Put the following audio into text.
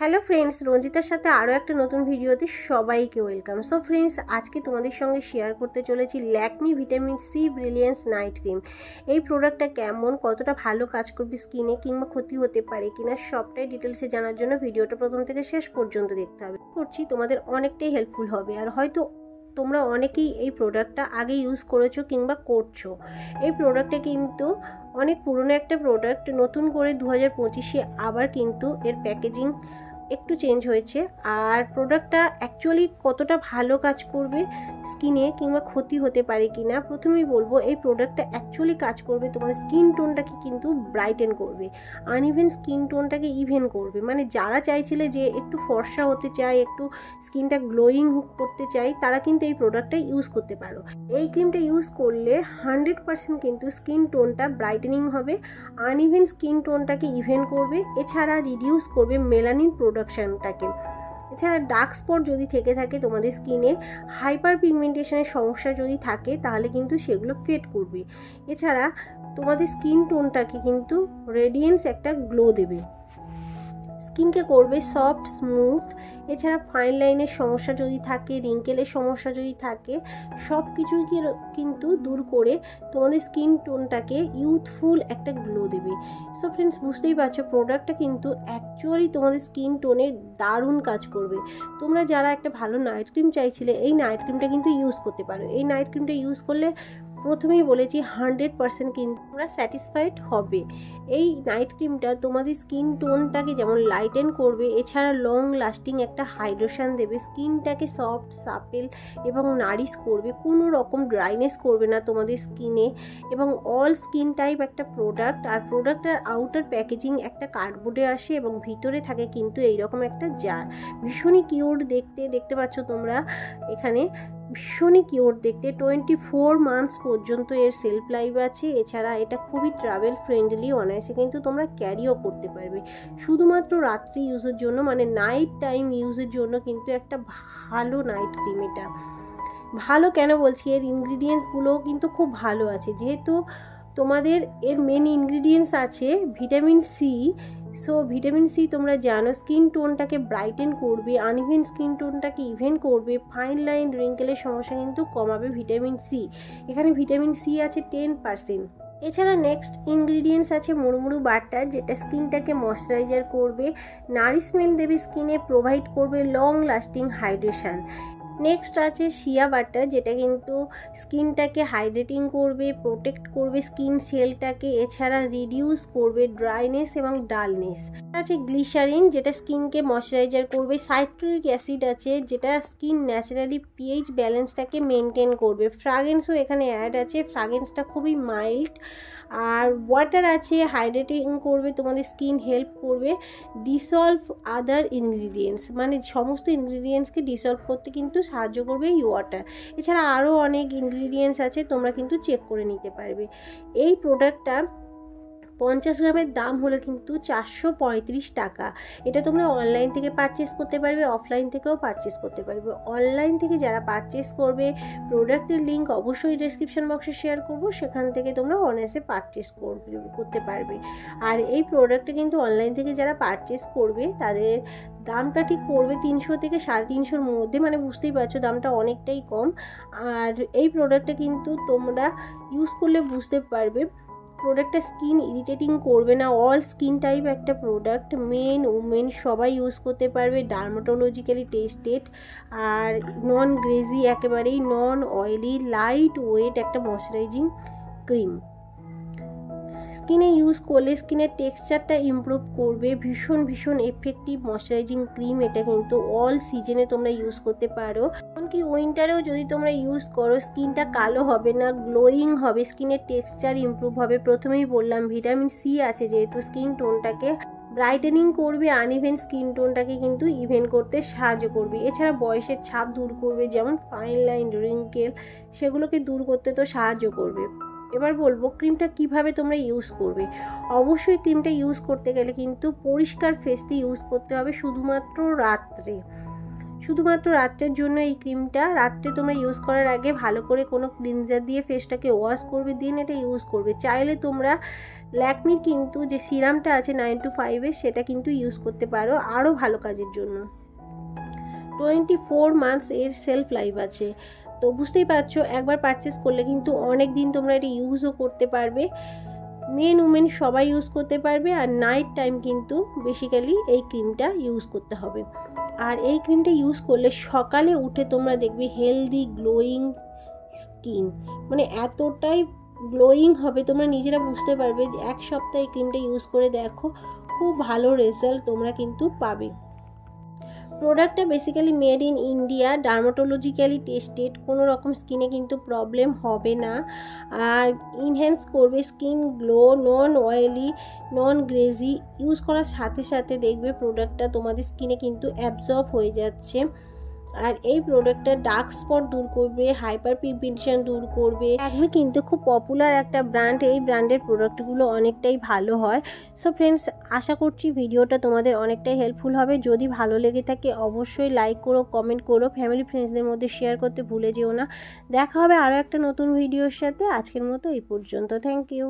Hello friends, রঞ্জিতার সাথে আরও একটা নতুন ভিডিওতে সবাইকে ওয়েলকাম। সো ফ্রেন্ডস, আজকে তোমাদের সঙ্গে শেয়ার করতে চলেছি Lakme vitamin C brilliance night cream. এই প্রোডাক্টটা কেমন, কতটা ভালো কাজ করবে স্কিনে, কিংবা ক্ষতি হতে পারে কিনা, সবটাই ডিটেলসে জানার জন্য ভিডিওটা প্রথম থেকে শেষ পর্যন্ত দেখতে হবে। করছি তোমাদের অনেকটাই হেল্পফুল হবে। আর হয়তো তোমরা অনেকেই এই প্রোডাক্টটা আগে ইউজ করেছো কিংবা করছো। এই প্রোডাক্টটা কিন্তু অনেক পুরনো একটা প্রোডাক্ট, নতুন করে 2025-এ আবার কিন্তু এর প্যাকেজিং একটু চেঞ্জ হয়েছে। আর প্রোডাক্টটা অ্যাকচুয়ালি কতটা ভালো কাজ করবে স্কিনে কিংবা ক্ষতি হতে পারে কিনা, প্রথমেই বলবো এই প্রোডাক্টটা অ্যাকচুয়ালি কাজ করবে তোমার স্কিন টোনটাকে কিন্তু ব্রাইটেন করবে, আনইভেন স্কিন টোনটাকে ইভেন করবে। মানে যারা চাইছিলে যে একটু ফর্সা হতে চায়, একটু স্কিনটা গ্লোয়িং করতে চাই, তারা কিন্তু এই প্রোডাক্টটা ইউজ করতে পারো। এই ক্রিমটা ইউজ করলে 100% কিন্তু স্কিন টোনটা ব্রাইটেনিং হবে, আনইভেন স্কিন টোনটাকে ইভেন করবে, এছাড়া রিডিউস করবে মেলানিন প্রোডাকশনটাকে। এছাড়া ডার্ক স্পট যদি থেকে থাকে তোমাদের স্কিনে, হাইপার পিগমেন্টেশনের সমস্যা যদি থাকে, তাহলে কিন্তু সেগুলো ফেড করবে। এছাড়া তোমাদের স্কিন টোনটাকে কিন্তু রেডিয়েন্স একটা গ্লো দেবে, স্কিনকে করবে সফট স্মুথ। এছাড়া ফাইন লাইনের সমস্যা যদি থাকে, রিঙ্কেলের সমস্যা যদি থাকে, সব কিছুই কিন্তু দূর করে তোমাদের স্কিন টোনটাকে ইউথফুল একটা গ্লো দেবে। সো ফ্রেন্ডস, বুঝতেই পারছো প্রোডাক্টটা কিন্তু অ্যাকচুয়ালি তোমাদের স্কিন টোনে দারুণ কাজ করবে। তোমরা যারা একটা ভালো নাইট ক্রিম চাইছিলে, এই নাইট ক্রিমটা কিন্তু ইউজ করতে পারো। এই নাইট ক্রিমটা ইউজ করলে প্রথমেই বলেছি 100% কিন্তু তোমরা স্যাটিসফাইড হবে। এই নাইট ক্রিমটা তোমাদের স্কিন টোনটাকে যেমন লাইটেন করবে, এছাড়া লং লাস্টিং একটা হাইড্রেশন দেবে, স্কিনটাকে সফট সাপেল এবং নারিশ করবে, কোনো রকম ড্রাইনেস করবে না তোমাদের স্কিনে, এবং অল স্কিন টাইপ একটা প্রোডাক্ট। আর প্রোডাক্টের আউটার প্যাকেজিং একটা কার্ডবোর্ডে আসে এবং ভিতরে থাকে কিন্তু এইরকম একটা জার। ভীষণই কিউট দেখতে পাচ্ছ তোমরা, এখানে ভীষণই কিউট দেখতে। 24 মান্থস পর্যন্ত এর সেলফ লাইফ আছে। এছাড়া এটা খুবই ট্রাভেল ফ্রেন্ডলি, অনায়াসে কিন্তু তোমরা ক্যারিও করতে পারবে। শুধুমাত্র রাত্রি ইউজের জন্য, মানে নাইট টাইম ইউজের জন্য কিন্তু একটা ভালো নাইট ক্রিম। এটা ভালো কেন বলছি, এর ইনগ্রিডিয়েন্টসগুলো কিন্তু খুব ভালো আছে, যেহেতু তোমাদের এর মেন ইনগ্রিডিয়েন্টস আছে vitamin C. So vitamin C তোমরা জানো স্কিন টোনটাকে ব্রাইটেন করবে, আনইভেন স্কিন টোনটাকে ইভেন করবে, ফাইন লাইন রিঙ্কেলের সমস্যা কিন্তু কমাবে ভিটামিন সি। এখানে ভিটামিন সি আছে 10%। এছাড়া নেক্সট ইনগ্রিডিয়েন্টস আছে মুড়মুড়ু বাটার, যেটা স্কিনটাকে ময়শ্চারাইজার করবে, নারিশমেন্ট দেবে স্কিনে, প্রোভাইড করবে লং লাস্টিং হাইড্রেশন। নেক্সট আছে শিয়া বাটার, যেটা কিন্তু স্কিনটাকে হাইড্রেটিং করবে, প্রোটেক্ট করবে স্কিন সেলটাকে, এছাড়া রিডিউস করবে ড্রাইনেস এবং ডালনেস। আছে গ্লিসারিন, যেটা স্কিনকে ময়শ্চারাইজার করবে। সাইট্রিক অ্যাসিড আছে, যেটা স্কিন ন্যাচারালি পিএইচ ব্যালেন্সটাকে মেনটেন করবে। ফ্রাগ্রেন্সও এখানে অ্যাড আছে, ফ্রাগ্রেন্সটা খুবই মাইল্ড। আর ওয়াটার আছে, হাইড্রেটিং করবে তোমাদের স্কিন, হেল্প করবে ডিসলভ আদার ইনগ্রিডিয়েন্টস, মানে সমস্ত ইনগ্রিডিয়েন্টসকে ডিসলভ করতে কিন্তু সাহায্য করবে এই ওয়াটার। এছাড়া আরও অনেক ইনগ্রিডিয়েন্টস আছে, তোমরা কিন্তু চেক করে নিতে পারবে। এই প্রোডাক্টটা 50 গ্রামের দাম হলো কিন্তু 435 টাকা। এটা তোমরা অনলাইন থেকে পারচেস করতে পারবে, অফলাইন থেকেও পারচেস করতে পারবে। অনলাইন থেকে যারা পারচেস করবে, প্রোডাক্টের লিঙ্ক অবশ্যই ডেসক্রিপশন বক্সে শেয়ার করব, সেখান থেকে তোমরা অনায়াসে পারচেস করতে পারবে। আর এই প্রোডাক্টটা কিন্তু অনলাইন থেকে যারা পারচেস করবে, তাদের দামটা ঠিক পড়বে 300 থেকে 350-র মধ্যে, মানে বুঝতেই পারছো দামটা অনেকটাই কম। আর এই প্রোডাক্টটা কিন্তু তোমরা ইউজ করলে বুঝতে পারবে প্রোডাক্টটা স্কিন ইরিটেটিং করবে না। অল স্কিন টাইপ একটা প্রোডাক্ট, মেন উমেন সবাই ইউজ করতে পারবে, ডার্মাটোলজিক্যালি টেস্টেড, আর নন গ্রেজি, একেবারেই নন অয়েলি, লাইট ওয়েট একটা ময়শ্চারাইজিং ক্রিম। স্কিনে ইউজ করলে স্কিনের টেক্সচারটা ইমপ্রুভ করবে, ভীষণ এফেক্টিভ ময়শ্চারাইজিং ক্রিম। এটা কিন্তু অল সিজনে তোমরা ইউজ করতে পারো, এমনকি উইন্টারেও যদি তোমরা ইউজ করো স্কিনটা কালো হবে না, গ্লোয়িং হবে, স্কিনের টেক্সচার ইমপ্রুভ হবে। প্রথমেই বললাম ভিটামিন সি আছে, যেহেতু স্কিন টোনটাকে ব্রাইটেনিং করবে, আনইভেন স্কিন টোনটাকে কিন্তু ইভেন করতে সাহায্য করবে। এছাড়া বয়সের ছাপ দূর করবে, যেমন ফাইন লাইন, রিঙ্কেল, সেগুলোকে দূর করতে তো সাহায্য করবে। এবার বলবো ক্রিমটা কিভাবে তোমরা ইউজ করবে। অবশ্যই ক্রিমটা ইউজ করতে গেলে কিন্তু পরিষ্কার ফেস দিয়ে ইউজ করতে হবে, শুধুমাত্র রাত্রে। শুধুমাত্র রাত্রের জন্য এই ক্রিমটা। রাত্রে তোমরা ইউজ করার আগে ভালো করে কোনো ক্লিনজার দিয়ে ফেসটাকে ওয়াশ করবে, দিন এটা ইউজ করবে। চাইলে তোমরা ল্যাকমির কিন্তু যে সিরামটা আছে 9 to 5 সেটা কিন্তু ইউজ করতে পারো আরও ভালো কাজের জন্য। 24 মান্থস এর সেলফ লাইফ আছে, তো বুঝতেই পারছো একবার পারচেস করলে কিন্তু অনেক দিন তোমরা এটা ইউজও করতে পারবে। মেন উমেন সবাই ইউজ করতে পারবে। আর নাইট টাইম কিন্তু বেসিক্যালি এই ক্রিমটা ইউজ করতে হবে। আর এই ক্রিমটা ইউজ করলে সকালে উঠে তোমরা দেখবে হেলদি গ্লোয়িং স্কিন, মানে এতটাই গ্লোয়িং হবে তোমরা নিজেরা বুঝতে পারবে। যে এক সপ্তাহ এই ক্রিমটা ইউজ করে দেখো, খুব ভালো রেজাল্ট তোমরা কিন্তু পাবে। প্রোডাক্টটা basically made in India, dermatologically tested, কোনো রকম স্কিনে কিন্তু প্রবলেম হবে না। আর ইনহ্যান্স করবে skin glow, non oily, non greasy. Use করার সাথে সাথে দেখবে প্রোডাক্টটা তোমাদের স্কিনে কিন্তু অ্যাবজর্ব হয়ে যাচ্ছে। আর এই প্রোডাক্টটা ডার্ক স্পট দূর করবে, হাইপার পিগমেন্টেশন দূর করবে। ল্যাকমি কিন্তু খুব পপুলার একটা ব্র্যান্ড, এই ব্র্যান্ডের প্রোডাক্টগুলো অনেকটাই ভালো হয়। সো ফ্রেন্ডস, আশা করছি ভিডিওটা তোমাদের অনেকটাই হেল্পফুল হবে। যদি ভালো লেগে থাকে অবশ্যই লাইক করো, কমেন্ট করো, ফ্যামিলি ফ্রেন্ডসদের মধ্যে শেয়ার করতে ভুলে যেও না। দেখা হবে আরও একটা নতুন ভিডিওর সাথে। আজকের মতো এই পর্যন্ত। Thank you.